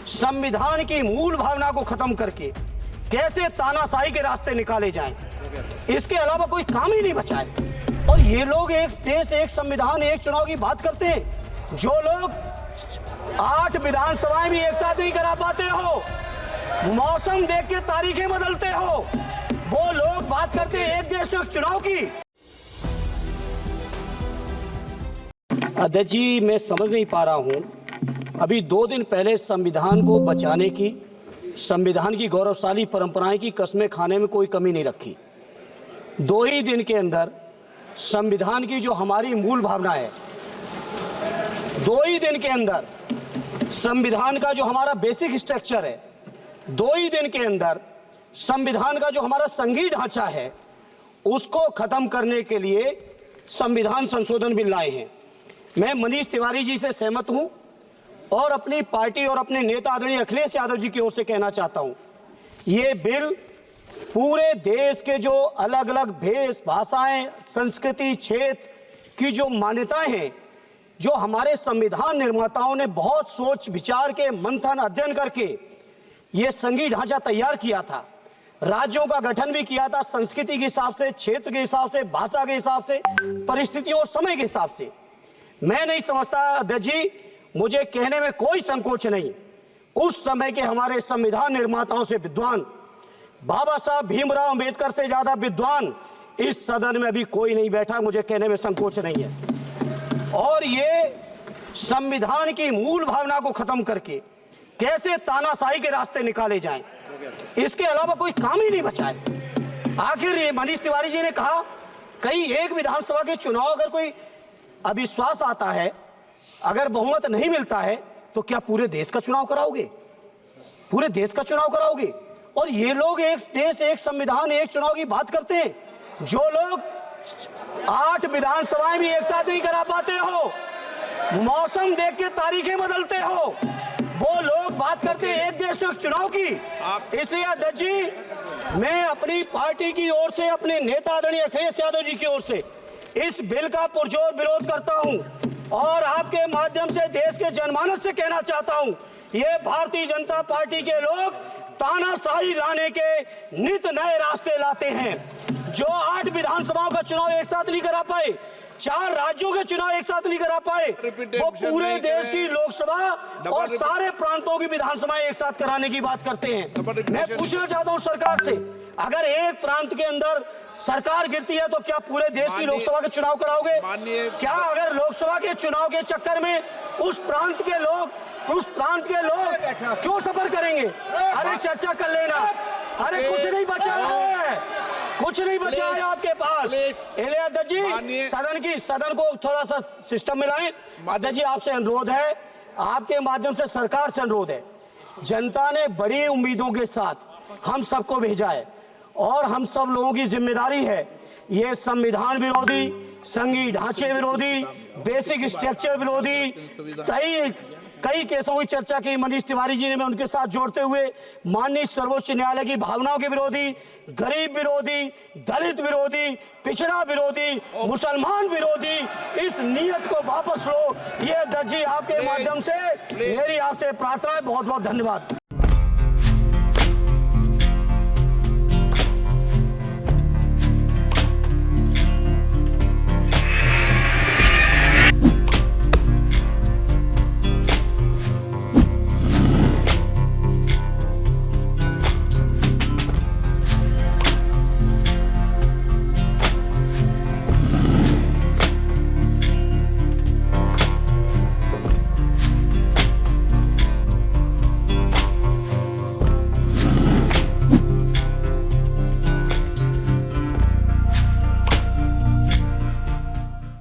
संविधान की मूल भावना को खत्म करके कैसे तानाशाही के रास्ते निकाले जाएं, इसके अलावा कोई काम ही नहीं बचा है। और ये लोग एक देश, एक संविधान, एक चुनाव की बात करते हैं। जो लोग 8 विधानसभाएं भी एक साथ नहीं करा पाते हो, मौसम देख के तारीखें बदलते हो, वो लोग बात करते हैं एक देश एक चुनाव की। अध्यक्ष जी, मैं समझ नहीं पा रहा हूं, अभी 2 दिन पहले संविधान को बचाने की, संविधान की गौरवशाली परंपराएं की कस्में खाने में कोई कमी नहीं रखी। 2 ही दिन के अंदर संविधान की जो हमारी मूल भावना है, 2 ही दिन के अंदर संविधान का जो हमारा बेसिक स्ट्रक्चर है, 2 ही दिन के अंदर संविधान का जो हमारा संघीय ढांचा है, उसको खत्म करने के लिए संविधान संशोधन बिल लाए हैं। मैं मनीष तिवारी जी से सहमत हूं और अपनी पार्टी और अपने नेता आदरणीय अखिलेश यादव जी की ओर से कहना चाहता हूं, ये बिल पूरे देश के जो अलग अलग भेष, भाषाएं, संस्कृति, क्षेत्र की जो मान्यताएं हैं, जो हमारे संविधान निर्माताओं ने बहुत सोच विचार के मंथन अध्ययन करके ये संघीय ढांचा तैयार किया था, राज्यों का गठन भी किया था, संस्कृति के हिसाब से, क्षेत्र के हिसाब से, भाषा के हिसाब से, परिस्थितियों और समय के हिसाब से। मैं नहीं समझता अध्यक्ष जी, मुझे कहने में कोई संकोच नहीं, उस समय के हमारे संविधान निर्माताओं से विद्वान, बाबा साहब भीमराव अंबेडकर से ज्यादा विद्वान इस सदन में अभी कोई नहीं बैठा, मुझे कहने में संकोच नहीं है। और ये संविधान की मूल भावना को खत्म करके कैसे तानाशाही के रास्ते निकाले जाएं, इसके अलावा कोई काम ही नहीं बचा है। आखिर ये मनीष तिवारी जी ने कहा, कहीं एक विधानसभा के चुनाव अगर कोई अविश्वास आता है, अगर बहुमत नहीं मिलता है, तो क्या पूरे देश का चुनाव कराओगे? पूरे देश का चुनाव कराओगे? और ये लोग एक देश, एक संविधान, एक चुनाव की बात करते हैं। जो लोग 8 विधानसभाएं भी एक साथ नहीं करा पाते हो, मौसम देख के तारीखें बदलते हो, वो लोग बात करते हैं एक देश एक चुनाव की। इसलिए अध्यक्ष जी, मैं अपनी पार्टी की ओर से, अपने नेता आदरणीय अखिलेश यादव जी की ओर से इस बिल का पुरजोर विरोध करता हूं और आपके माध्यम से देश के जनमानस से कहना चाहता हूं, ये भारतीय जनता पार्टी के लोग तानाशाही लाने के नित नए रास्ते लाते हैं। जो 8 विधानसभाओं का चुनाव एक साथ नहीं करा पाए, 4 राज्यों के चुनाव एक साथ नहीं करा पाए, वो पूरे देश की लोकसभा और सारे प्रांतों की विधानसभाएं एक साथ कराने की बात करते हैं। मैं पूछना चाहता हूं सरकार से, अगर एक प्रांत के अंदर सरकार गिरती है तो क्या पूरे देश की लोकसभा के चुनाव कराओगे? क्या अगर लोकसभा के चुनाव के चक्कर में उस प्रांत के लोग क्यों सफर करेंगे? अरे चर्चा कर लेना, अरे कुछ नहीं बचा है, कुछ नहीं बचा है आपके पास। अध्यक्ष जी, सदन को थोड़ा सा सिस्टम में लाएं। अध्यक्ष जी, आपसे अनुरोध है, आपके माध्यम से सरकार से अनुरोध है, जनता ने बड़ी उम्मीदों के साथ हम सबको भेजा है और हम सब लोगों की जिम्मेदारी है, ये संविधान विरोधी, संघीय ढांचे विरोधी, बेसिक स्ट्रक्चर विरोधी कई केसों की चर्चा की मनीष तिवारी जी ने, मैं उनके साथ जोड़ते हुए माननीय सर्वोच्च न्यायालय की भावनाओं के विरोधी, गरीब विरोधी, दलित विरोधी, पिछड़ा विरोधी, मुसलमान विरोधी, इस नियत को वापस लो। ये अध्यक्ष जी, आपके माध्यम से मेरी आपसे प्रार्थना है। बहुत बहुत धन्यवाद।